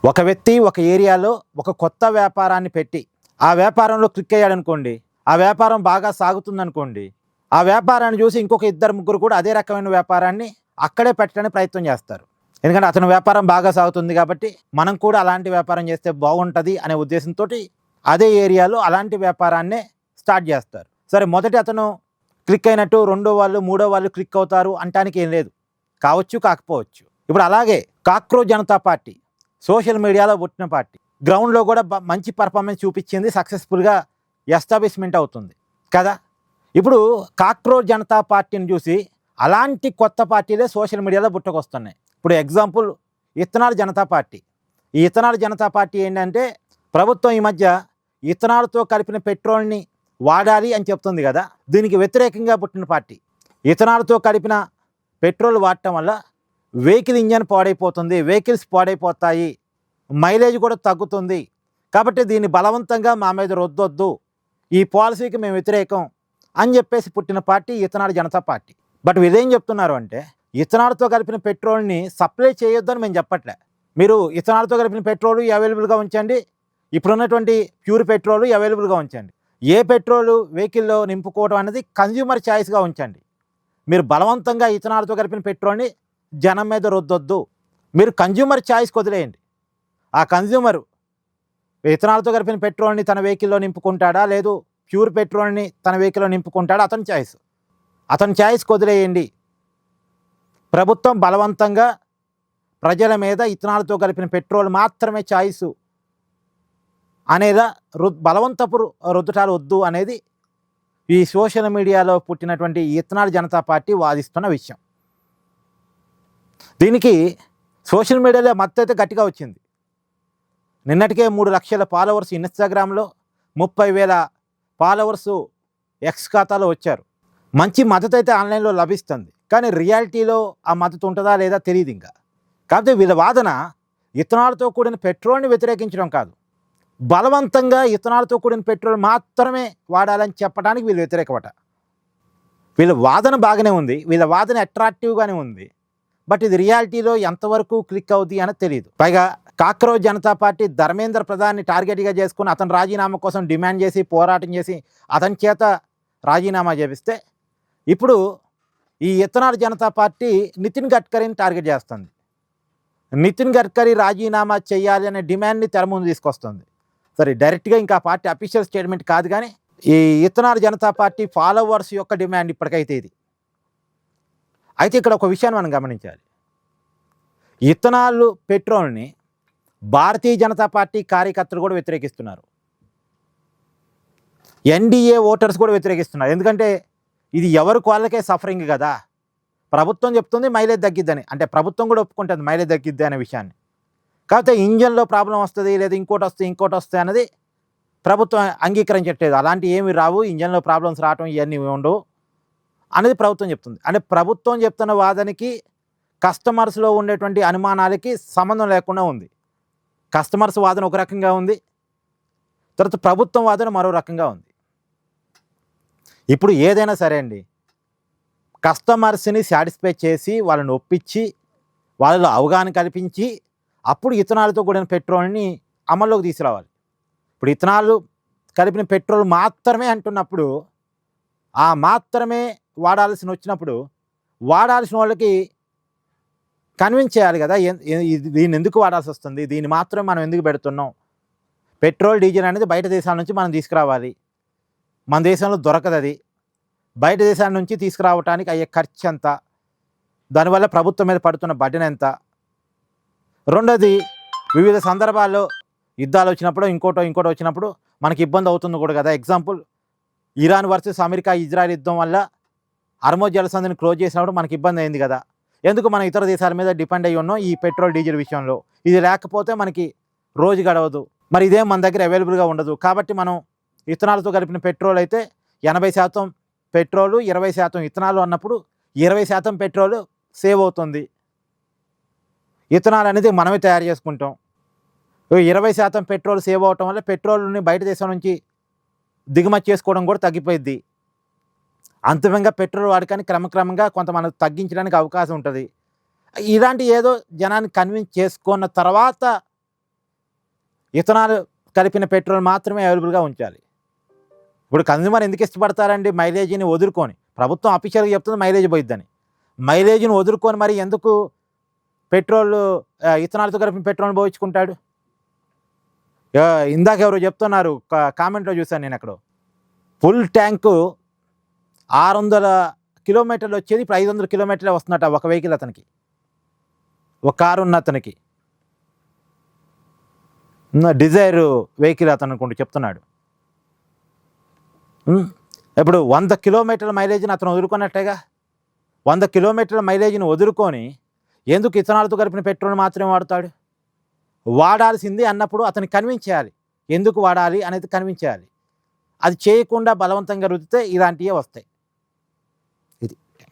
ఒక వ్యక్తి ఒక ఏరియాలో ఒక కొత్త వ్యాపారాన్ని పెట్టి ఆ వ్యాపారంలో క్లిక్ అయ్యాడనుకోండి, ఆ వ్యాపారం బాగా సాగుతుందనుకోండి, ఆ వ్యాపారాన్ని చూసి ఇంకొక ఇద్దరు ముగ్గురు కూడా అదే రకమైన వ్యాపారాన్ని అక్కడే పెట్టడానికి ప్రయత్నం చేస్తారు. ఎందుకంటే అతని వ్యాపారం బాగా సాగుతుంది కాబట్టి మనం కూడా అలాంటి వ్యాపారం చేస్తే బాగుంటుంది అనే ఉద్దేశంతో అదే ఏరియాలో అలాంటి వ్యాపారాన్నే స్టార్ట్ చేస్తారు. సరే, మొదటి అతను క్లిక్ అయినట్టు రెండో వాళ్ళు మూడో వాళ్ళు క్లిక్ అవుతారు అంటానికి ఏం లేదు, కావచ్చు కాకపోవచ్చు. ఇప్పుడు అలాగే కాక్రోచ్ జనతా పార్టీ సోషల్ మీడియాలో పుట్టిన పార్టీ, గ్రౌండ్లో కూడా మంచి పర్ఫార్మెన్స్ చూపించింది, సక్సెస్ఫుల్గా ఎస్టాబ్లిష్మెంట్ అవుతుంది కదా. ఇప్పుడు కాక్రోచ్ జనతా పార్టీని చూసి అలాంటి కొత్త పార్టీలే సోషల్ మీడియాలో పుట్టుకొస్తున్నాయి. ఇప్పుడు ఎగ్జాంపుల్ ఇత్తనాల జనతా పార్టీ. ఈ ఇత్తనాల జనతా పార్టీ ఏంటంటే, ప్రభుత్వం ఈ మధ్య ఇత్తనాలతో కలిపిన పెట్రోల్ని వాడాలి అని చెప్తుంది కదా, దీనికి వ్యతిరేకంగా పుట్టిన పార్టీ. ఇథనాల్తో కలిపిన పెట్రోల్ వాడటం వల్ల వెహికల్ ఇంజన్ పాడైపోతుంది, వెహికల్స్ పాడైపోతాయి, మైలేజ్ కూడా తగ్గుతుంది, కాబట్టి దీన్ని బలవంతంగా మా మీద రుద్దొద్దు, ఈ పాలసీకి మేము వ్యతిరేకం అని చెప్పేసి పుట్టిన party ethanol Janata party. But వీళ్ళేం చెప్తున్నారు అంటే, ఇథనాల్తో కలిపిన పెట్రోల్ని సప్లై చేయొద్దని మేము చెప్పట్లే, మీరు ఇథనాల్తో కలిపిన పెట్రోల్ అవైలబుల్గా ఉంచండి, ఇప్పుడున్నటువంటి ప్యూర్ పెట్రోల్ అవైలబుల్గా ఉంచండి, ఏ పెట్రోల్ వెహికల్లో నింపుకోవడం అనేది కన్జ్యూమర్ ఛాయిస్గా ఉంచండి, మీరు బలవంతంగా ఇథనాల్తో కలిపిన పెట్రోల్ని జనం మీద రుద్దొద్దు, మీరు కన్జ్యూమర్ ఛాయిస్కి వదిలేయండి. ఆ కన్జ్యూమరు ఇథనాల్తో కలిపిన పెట్రోల్ని తన వెహికల్లో నింపుకుంటాడా, లేదు ప్యూర్ పెట్రోల్ని తన వెహికల్లో నింపుకుంటాడా, అతని ఛాయిస్కి వదిలేయండి. ప్రభుత్వం బలవంతంగా ప్రజల మీద ఇథనాల్తో కలిపిన పెట్రోల్ మాత్రమే ఛాయిస్ అనేదా బలవంతపు రుద్దటాలు వద్దు అనేది ఈ సోషల్ మీడియాలో పుట్టినటువంటి ఇథనాల్ జనతా పార్టీ వాదిస్తున్న విషయం. దీనికి సోషల్ మీడియాలో మద్దతు అయితే గట్టిగా వచ్చింది. నిన్నటికే 3 లక్షల ఫాలోవర్స్ ఇన్స్టాగ్రామ్లో, 30,000 ఫాలోవర్స్ ఎక్స్ ఖాతాలో వచ్చారు. మంచి మద్దతు అయితే ఆన్లైన్లో లభిస్తుంది, కానీ రియాలిటీలో ఆ మద్దతు ఉంటుందా లేదా తెలియదు ఇంకా. కాకపోతే వీళ్ళ వాదన ఇథనాల్తో కూడిన పెట్రోల్ని వ్యతిరేకించడం కాదు, బలవంతంగా ఇథనాల్తో కూడిన పెట్రోల్ మాత్రమే వాడాలని చెప్పడానికి వీళ్ళు వ్యతిరేకమట. వీళ్ళ వాదన బాగానే ఉంది, వీళ్ళ వాదన అట్రాక్టివ్గానే ఉంది, బట్ ఇది రియాలిటీలో ఎంతవరకు క్లిక్ అవుతుంది అని తెలియదు. పైగా కాక్రోచ్ జనతా పార్టీ ధర్మేంద్ర ప్రధాన్ని టార్గెట్గా చేసుకుని అతను రాజీనామా కోసం డిమాండ్ చేసి పోరాటం చేసి అతని చేత రాజీనామా చేపిస్తే, ఇప్పుడు ఈ ఇథనాల్ జనతా పార్టీ నితిన్ గడ్కరీని టార్గెట్ చేస్తుంది. నితిన్ గడ్కరీ రాజీనామా చేయాలి అనే డిమాండ్ని తెర ముందు తీసుకొస్తుంది. సరే, డైరెక్ట్గా ఇంకా పార్టీ అఫీషియల్ స్టేట్మెంట్ కాదు, కానీ ఈ ఇథనాల్ జనతా పార్టీ ఫాలోవర్స్ యొక్క డిమాండ్ ఇప్పటికైతే ఇది. అయితే ఇక్కడ ఒక విషయాన్ని మనం గమనించాలి. ఇథనాల్ పెట్రోల్ని భారతీయ జనతా పార్టీ కార్యకర్తలు కూడా వ్యతిరేకిస్తున్నారు, ఎన్డీఏ ఓటర్స్ కూడా వ్యతిరేకిస్తున్నారు. ఎందుకంటే ఇది ఎవరికి వాళ్ళకే సఫరింగ్ కదా. ప్రభుత్వం చెప్తుంది మైలేజ్ తగ్గిద్దని, అంటే ప్రభుత్వం కూడా ఒప్పుకుంటుంది మైలేజ్ తగ్గిద్ది అనే విషయాన్ని. కాకపోతే ఇంజన్లో ప్రాబ్లం వస్తుంది, లేదా ఇంకోటి వస్తుంది అన్నది ప్రభుత్వం అంగీకరించట్లేదు. అలాంటి ఏమి రావు, ఇంజన్లో ప్రాబ్లమ్స్ రావటం ఇవన్నీ ఉండవు అనేది ప్రభుత్వం చెప్తుంది. అంటే ప్రభుత్వం చెప్తున్న వాదనకి కస్టమర్స్లో ఉండేటువంటి అనుమానాలకి సంబంధం లేకుండా ఉంది. కస్టమర్స్ వాదన ఒక రకంగా ఉంది, తర్వాత ప్రభుత్వం వాదన మరో రకంగా ఉంది. ఇప్పుడు ఏదైనా సరే అండి, కస్టమర్స్ని సాటిస్ఫై చేసి వాళ్ళని ఒప్పించి వాళ్ళలో అవగాహన కల్పించి అప్పుడు ఇథనాల్తో కూడిన పెట్రోల్ని అమల్లోకి తీసుకురావాలి. ఇప్పుడు ఇథనాల్ కలిపిన పెట్రోల్ మాత్రమే అంటున్నప్పుడు, ఆ మాత్రమే వాడాల్సిన వచ్చినప్పుడు వాడాల్సిన వాళ్ళకి కన్విన్స్ చేయాలి కదా, దీన్ని ఎందుకు వాడాల్సి వస్తుంది, దీన్ని మాత్రమే మనం ఎందుకు పెడుతున్నాం, పెట్రోల్ డీజిల్ అనేది బయట దేశాల నుంచి మనం తీసుకురావాలి, మన దేశంలో దొరకదు, అది బయట దేశాల నుంచి తీసుకురావడానికి అయ్యే ఖర్చు ఎంత, దానివల్ల ప్రభుత్వం మీద పడుతున్న బడ్డెన్ ఎంత, రెండోది వివిధ సందర్భాల్లో యుద్ధాలు వచ్చినప్పుడు ఇంకోటో వచ్చినప్పుడు మనకి ఇబ్బంది అవుతుంది కూడా కదా. Example Iran versus America Israel యుద్ధం వల్ల హర్మోజ్ జలసంధిని క్లోజ్ చేసినప్పుడు మనకి ఇబ్బంది అయింది కదా. ఎందుకు మనం ఇతర దేశాల మీద డిపెండ్ అయ్యి ఉన్నాం ఈ పెట్రోల్ డీజిల్ విషయంలో, ఇది లేకపోతే మనకి రోజు గడవదు, మరి ఇదేం మన దగ్గర అవైలబుల్గా ఉండదు. కాబట్టి మనం ఇథనాల్తో కలిపిన పెట్రోల్ అయితే 80% పెట్రోలు 20% ఇథనాల్ అన్నప్పుడు 20% పెట్రోల్ సేవ్ అవుతుంది. ఇథనాల్ అనేది మనమే తయారు చేసుకుంటాం, 20% పెట్రోల్ సేవ్ అవటం వల్ల పెట్రోల్ని బయట దేశం నుంచి దిగుమతి చేసుకోవడం కూడా తగ్గిపోయింది. అంతిమంగా పెట్రోల్ వాడకాన్ని క్రమక్రమంగా కొంత మనం తగ్గించడానికి అవకాశం ఉంటుంది. ఇలాంటి ఏదో జనాన్ని కన్విన్స్ చేసుకున్న తర్వాత ఇథనాల్ కలిపిన పెట్రోల్ మాత్రమే అవైలబుల్గా ఉంచాలి. ఇప్పుడు కన్జ్యూమర్ ఎందుకు ఇష్టపడతారండి? మైలేజీని వదులుకొని. ప్రభుత్వం అఫీషియల్గా చెప్తుంది మైలేజ్ పోయిద్దని. మైలేజీని వదులుకొని మరి ఎందుకు పెట్రోల్ ఇథనాల్తో కలిపిన పెట్రోల్ పోయించుకుంటాడు? ఇందాక ఎవరు చెప్తున్నారు, కామెంట్లో చూశాను నేను అక్కడ, ఫుల్ ట్యాంకు 600 కిలోమీటర్లు వచ్చేది ఇప్పుడు 500 కిలోమీటర్లే వస్తున్నట్ట ఒక వెహికల్ అతనికి, ఒక కారు ఉన్న అతనికి. డిజైర్ వెహికల్ అతను అనుకుంటూ చెప్తున్నాడు. ఇప్పుడు 100 కిలోమీటర్ల మైలేజ్ని అతను వదులుకున్నట్టేగా. 100 కిలోమీటర్ల మైలేజ్ని వదులుకొని ఎందుకు ఇథనాల్తో కలిపిన పెట్రోల్ మాత్రమే వాడతాడు? వాడాల్సింది అన్నప్పుడు అతన్ని కన్విన్స్ చేయాలి, ఎందుకు వాడాలి అనేది కన్విన్స్ చేయాలి. అది చేయకుండా బలవంతంగా రుద్దితే ఇలాంటివే వస్తాయి.